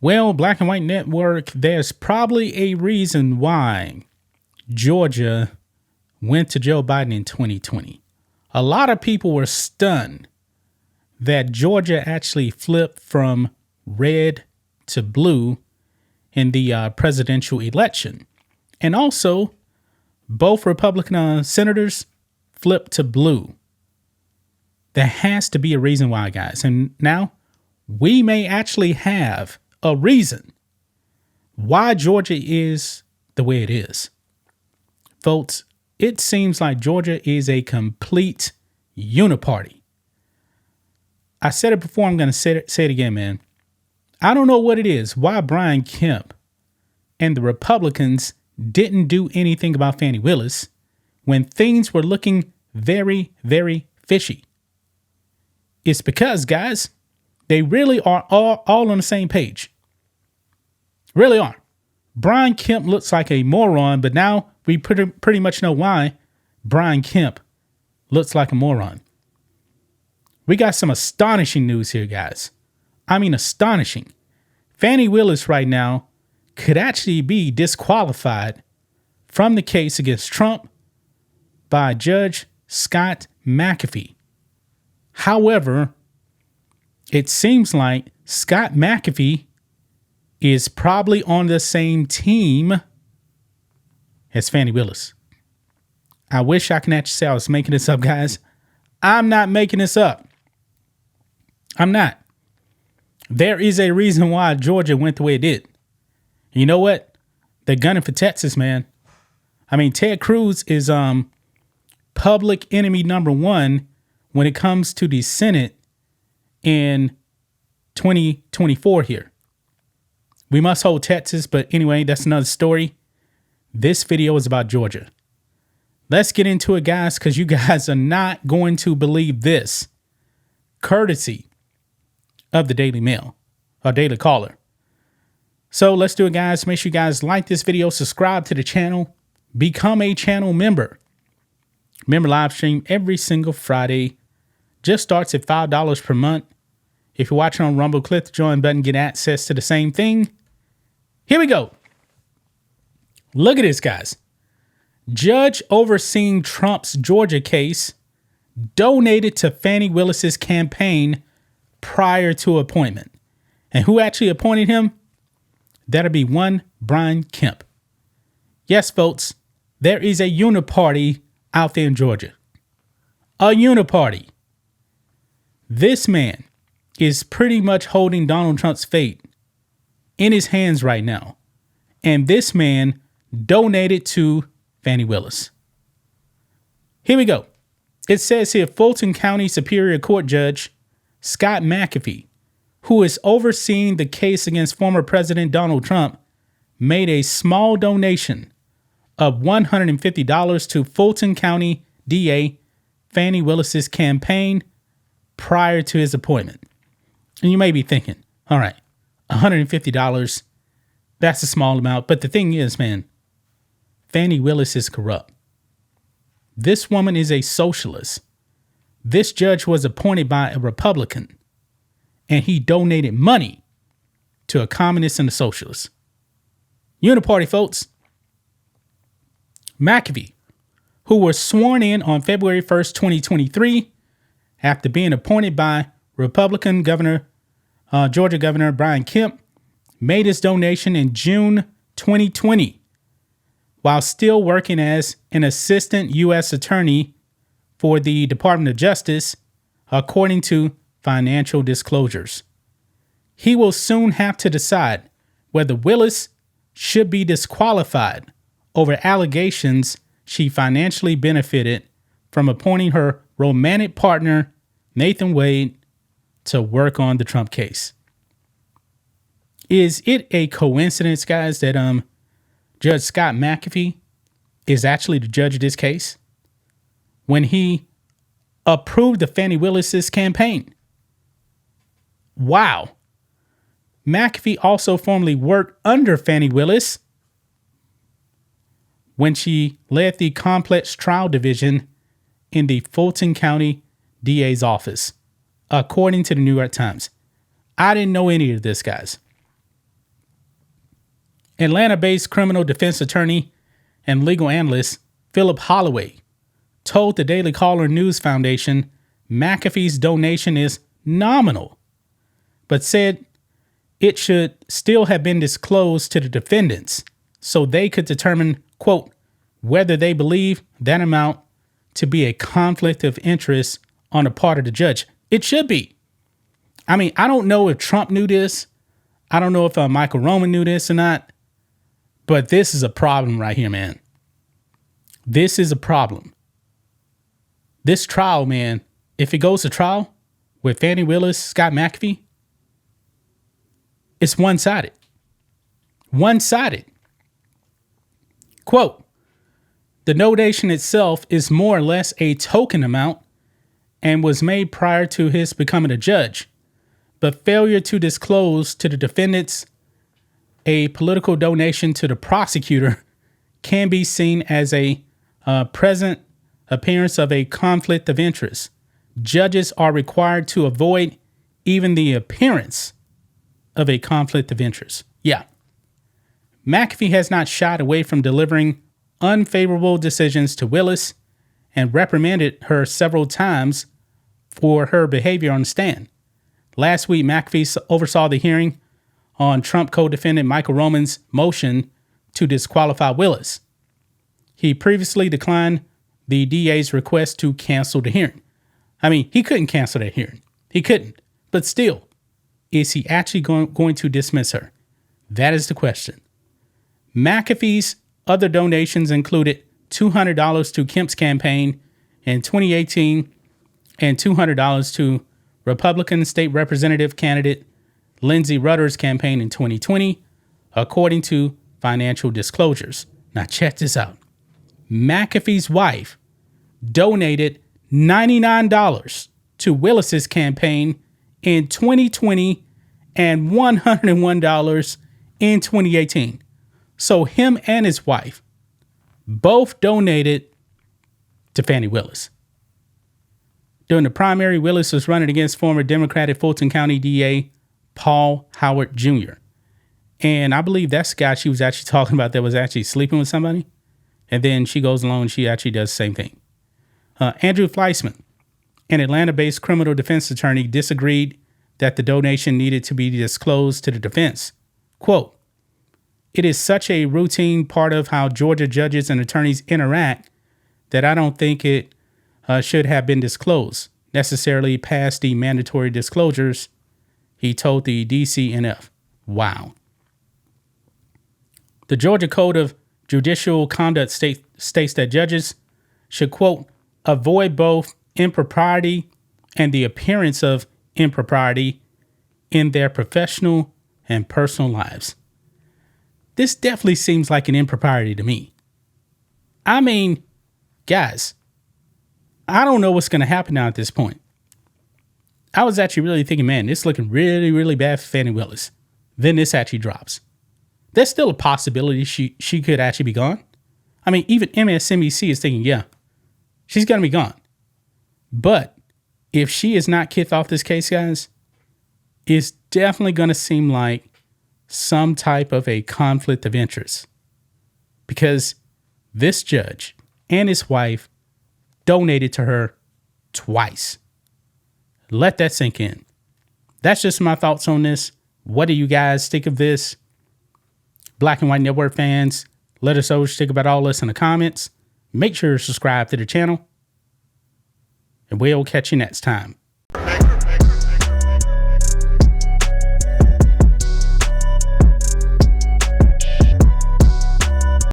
Well, Black and White Network, there's probably a reason why Georgia went to Joe Biden in 2020. A lot of people were stunned that Georgia actually flipped from red to blue in the presidential election. And also, both Republican senators flipped to blue. There has to be a reason why, guys. And now we may actually have a reason why Georgia is the way it is. Folks, it seems like Georgia is a complete uniparty. I said it before, I'm going to say it again, man. I don't know what it is, why Brian Kemp and the Republicans didn't do anything about Fani Willis when things were looking very, very fishy. It's because, guys, they really are all on the same page. Really are. Brian Kemp looks like a moron, but now we pretty much know why Brian Kemp looks like a moron. We got some astonishing news here, guys. I mean, astonishing. Fani Willis right now could actually be disqualified from the case against Trump by Judge Scott McAfee. However, it seems like Scott McAfee is probably on the same team as Fani Willis. I wish I can actually say I was making this up, guys. I'm not making this up. I'm not. There is a reason why Georgia went the way it did. You know what? They're gunning for Texas, man. I mean, Ted Cruz is public enemy number one when it comes to the Senate in 2024 here. We must hold Texas, but anyway, that's another story. This video is about Georgia. Let's get into it, guys, because you guys are not going to believe this. Courtesy of the Daily Mail, or Daily Caller. So let's do it, guys. Make sure you guys like this video, subscribe to the channel, become a channel member. Remember, live stream every single Friday. Just starts at $5 per month. If you're watching on Rumble, click the join button, get access to the same thing. Here we go. Look at this, guys. Judge overseeing Trump's Georgia case donated to Fani Willis's campaign prior to appointment. And who actually appointed him? That'll be one Brian Kemp. Yes, folks, there is a uniparty out there in Georgia. A uniparty. This man is pretty much holding Donald Trump's fate in his hands right now. And this man donated to Fani Willis. Here we go. It says here, Fulton County Superior Court Judge Scott McAfee, who is overseeing the case against former President Donald Trump, made a small donation of $150 to Fulton County DA Fani Willis's campaign prior to his appointment. And you may be thinking, all right, $150, that's a small amount. But the thing is, man, Fani Willis is corrupt. This woman is a socialist. This judge was appointed by a Republican, and he donated money to a communist and a socialist. Uniparty, folks. McAfee, who was sworn in on February 1st, 2023, after being appointed by Republican Georgia Governor Brian Kemp, made his donation in June 2020 while still working as an assistant U.S. attorney for the Department of Justice, according to financial disclosures. He will soon have to decide whether Willis should be disqualified over allegations she financially benefited from appointing her romantic partner, Nathan Wade, to work on the Trump case. Is it a coincidence, guys, that Judge Scott McAfee is actually the judge of this case when he approved the Fani Willis's campaign? Wow. McAfee also formerly worked under Fani Willis when she led the complex trial division in the Fulton County DA's office, according to the New York Times. I didn't know any of this, guys. Atlanta-based criminal defense attorney and legal analyst Philip Holloway told the Daily Caller News Foundation McAfee's donation is nominal, but said it should still have been disclosed to the defendants so they could determine, quote, whether they believe that amount to be a conflict of interest on the part of the judge. It should be. I mean, I don't know if Trump knew this. I don't know if Michael Roman knew this or not. But this is a problem right here, man. This is a problem. This trial, man, if it goes to trial with Fani Willis, Scott McAfee, it's one-sided. One-sided. Quote, the donation itself is more or less a token amount and was made prior to his becoming a judge, but failure to disclose to the defendants a political donation to the prosecutor can be seen as a present appearance of a conflict of interest. Judges are required to avoid even the appearance of a conflict of interest. Yeah. McAfee has not shied away from delivering unfavorable decisions to Willis and reprimanded her several times for her behavior on the stand. Last week, McAfee oversaw the hearing on Trump co-defendant Michael Roman's motion to disqualify Willis. He previously declined the DA's request to cancel the hearing. I mean, he couldn't cancel that hearing. He couldn't. But still, is he actually going to dismiss her? That is the question. McAfee's other donations included $200 to Kemp's campaign in 2018 and $200 to Republican state representative candidate Lindsey Rutter's campaign in 2020, according to financial disclosures. Now check this out. McAfee's wife donated $99 to Willis's campaign in 2020 and $101 in 2018. So him and his wife both donated to Fani Willis. During the primary, Willis was running against former Democratic Fulton County DA Paul Howard Jr. And I believe that's the guy she was actually talking about that was actually sleeping with somebody. And then she goes along and she actually does the same thing. Andrew Fleisman, an Atlanta-based criminal defense attorney, disagreed that the donation needed to be disclosed to the defense. Quote, it is such a routine part of how Georgia judges and attorneys interact that I don't think it should have been disclosed, necessarily past the mandatory disclosures, he told the DCNF. Wow. The Georgia Code of Judicial Conduct states that judges should, quote, avoid both impropriety and the appearance of impropriety in their professional and personal lives. This definitely seems like an impropriety to me. I mean, guys, I don't know what's going to happen now at this point. I was actually really thinking, man, this is looking really, really bad for Fani Willis. Then this actually drops. There's still a possibility she could actually be gone. I mean, even MSNBC is thinking, yeah, she's going to be gone. But if she is not kicked off this case, guys, it's definitely going to seem like some type of a conflict of interest. Because this judge and his wife donated to her twice. Let that sink in. That's just my thoughts on this. What do you guys think of this? Black and White Network fans, let us know what you think about all this in the comments. Make sure to subscribe to the channel. And we'll catch you next time.